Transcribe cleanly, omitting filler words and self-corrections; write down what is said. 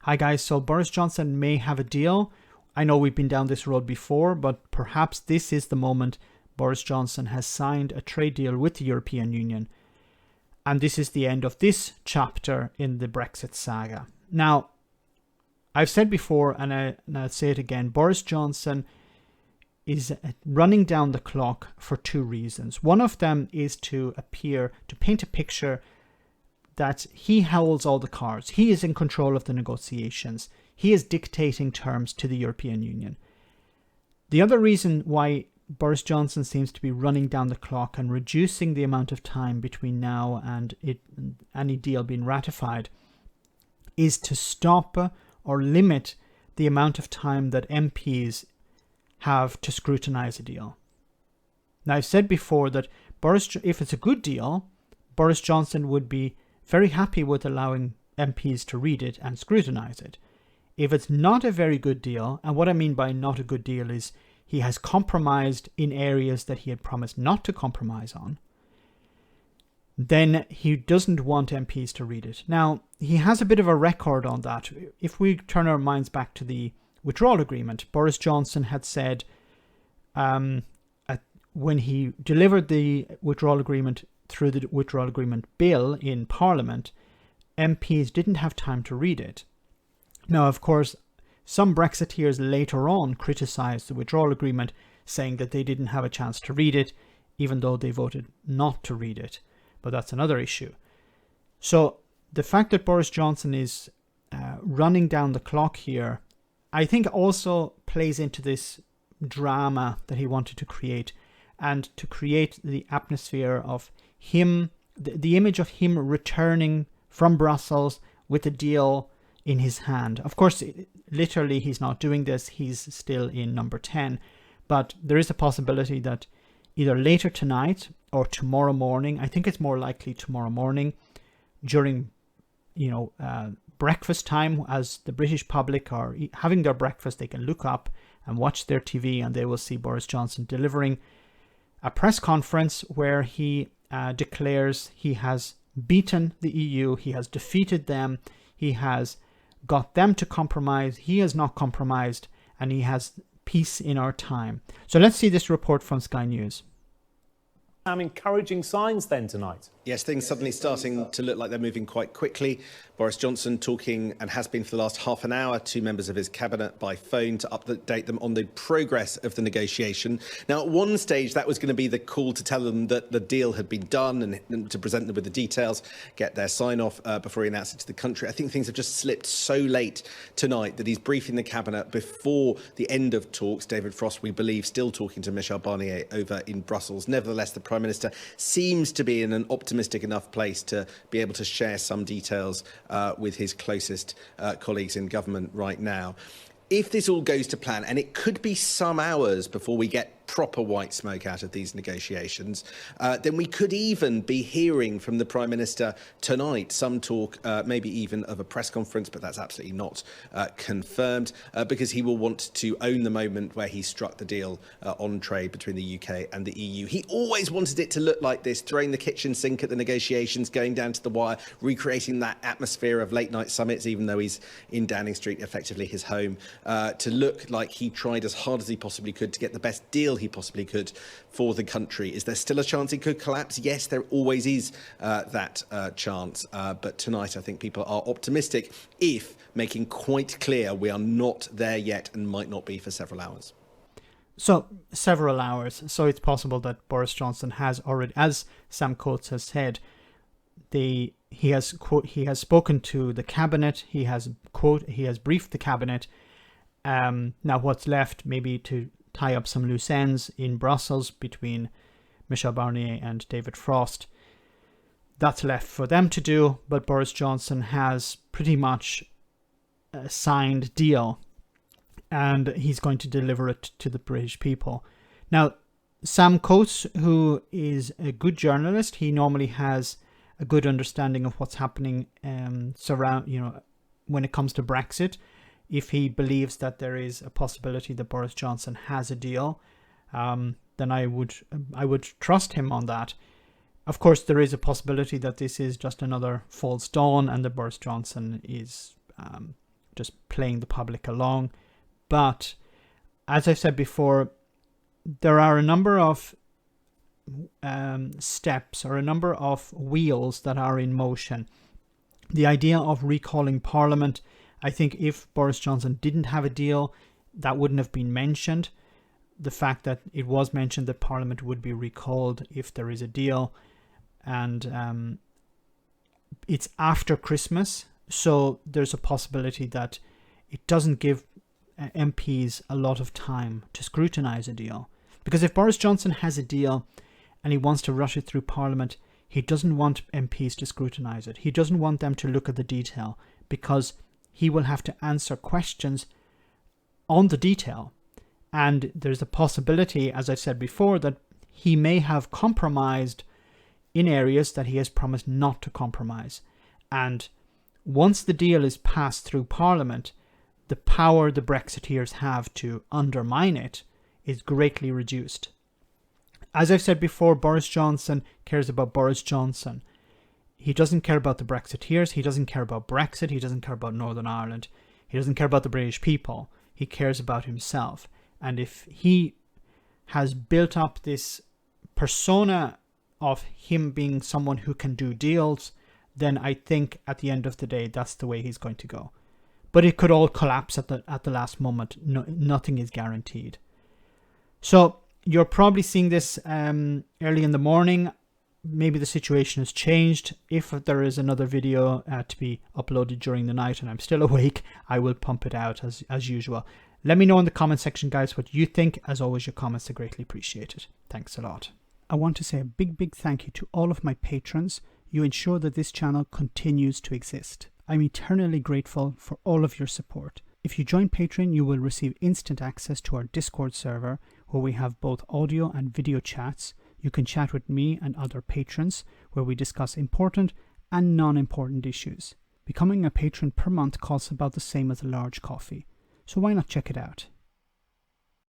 Hi guys, so Boris Johnson may have a deal. I know we've been down this road before, but perhaps this is the moment Boris Johnson has signed a trade deal with the European Union. And this is the end of this chapter in the Brexit saga. Now, I've said before, and I'll say it again, Boris Johnson is running down the clock for two reasons. One of them is to paint a picture that he holds all the cards. He is in control of the negotiations. He is dictating terms to the European Union. The other reason why Boris Johnson seems to be running down the clock and reducing the amount of time between now and any deal being ratified is to stop or limit the amount of time that MPs have to scrutinize a deal. Now, I've said before that if it's a good deal, Boris Johnson would be very happy with allowing MPs to read it and scrutinize it. If it's not a very good deal, and what I mean by not a good deal is he has compromised in areas that he had promised not to compromise on, then he doesn't want MPs to read it. Now, he has a bit of a record on that. If we turn our minds back to the withdrawal agreement, Boris Johnson had said when he delivered the withdrawal agreement through the withdrawal agreement bill in Parliament, MPs didn't have time to read it. Now, of course, some Brexiteers later on criticised the withdrawal agreement, saying that they didn't have a chance to read it, even though they voted not to read it. But that's another issue. So the fact that Boris Johnson is running down the clock here, I think also plays into this drama that he wanted to create, and to create the atmosphere of him, the image of him returning from Brussels with a deal in his hand. Of course, literally he's not doing this. He's still in number 10. But there is a possibility that either later tonight or tomorrow morning, I think it's more likely tomorrow morning, during, breakfast time, as the British public are having their breakfast, they can look up and watch their TV and they will see Boris Johnson delivering a press conference where he declares he has beaten the EU, he has defeated them, he has got them to compromise, he has not compromised, and he has peace in our time. So let's see this report from Sky News. Some encouraging signs then tonight. Yes, things suddenly starting to look like they're moving quite quickly. Boris Johnson talking, and has been for the last half an hour, to members of his cabinet by phone to update them on the progress of the negotiation. Now, at one stage, that was going to be the call to tell them that the deal had been done and to present them with the details, get their sign-off before he announced it to the country. I think things have just slipped so late tonight that he's briefing the cabinet before the end of talks. David Frost, we believe, still talking to Michel Barnier over in Brussels. Nevertheless, the Prime Minister seems to be in an optimistic enough place to be able to share some details with his closest colleagues in government right now. If this all goes to plan, and it could be some hours before we get proper white smoke out of these negotiations, then we could even be hearing from the Prime Minister tonight some talk, maybe even of a press conference, but that's absolutely not confirmed, because he will want to own the moment where he struck the deal on trade between the UK and the EU. He always wanted it to look like this, throwing the kitchen sink at the negotiations, going down to the wire, recreating that atmosphere of late night summits, even though he's in Downing Street, effectively his home, to look like he tried as hard as he possibly could to get the best deal he possibly could for the country. Is there still a chance he could collapse? Yes, there always is that chance. But tonight, I think people are optimistic, if making quite clear we are not there yet and might not be for several hours. So, several hours. So it's possible that Boris Johnson has already, as Sam Coates has said, he has spoken to the cabinet. He has briefed the cabinet. Now what's left, maybe to tie up some loose ends in Brussels between Michel Barnier and David Frost. That's left for them to do, but Boris Johnson has pretty much a signed deal, and he's going to deliver it to the British people. Now, Sam Coates, who is a good journalist, he normally has a good understanding of what's happening when it comes to Brexit. If he believes that there is a possibility that Boris Johnson has a deal, then I would trust him on that. Of course, there is a possibility that this is just another false dawn and that Boris Johnson is just playing the public along. But as I said before, there are a number of steps or a number of wheels that are in motion. The idea of recalling Parliament, I think if Boris Johnson didn't have a deal, that wouldn't have been mentioned. The fact that it was mentioned that Parliament would be recalled if there is a deal, and it's after Christmas, so there's a possibility that it doesn't give MPs a lot of time to scrutinise a deal. Because if Boris Johnson has a deal and he wants to rush it through Parliament, he doesn't want MPs to scrutinise it. He doesn't want them to look at the detail, because he will have to answer questions on the detail. And there's a possibility, as I said before, that he may have compromised in areas that he has promised not to compromise. And once the deal is passed through Parliament, the power the Brexiteers have to undermine it is greatly reduced. As I've said before, Boris Johnson cares about Boris Johnson. He doesn't care about the Brexiteers. He doesn't care about Brexit. He doesn't care about Northern Ireland. He doesn't care about the British people. He cares about himself. And if he has built up this persona of him being someone who can do deals, then I think at the end of the day, that's the way he's going to go. But it could all collapse at the last moment. No, nothing is guaranteed. So you're probably seeing this early in the morning. Maybe the situation has changed. If there is another video to be uploaded during the night and I'm still awake, I will pump it out as usual. Let me know in the comment section, guys, what you think. As always, your comments are greatly appreciated. Thanks a lot. I want to say a big thank you to all of my patrons. You ensure that this channel continues to exist. I'm eternally grateful for all of your support. If you join Patreon, you will receive instant access to our Discord server, where we have both audio and video chats. You can chat with me and other patrons, where we discuss important and non-important issues. Becoming a patron per month costs about the same as a large coffee, so why not check it out?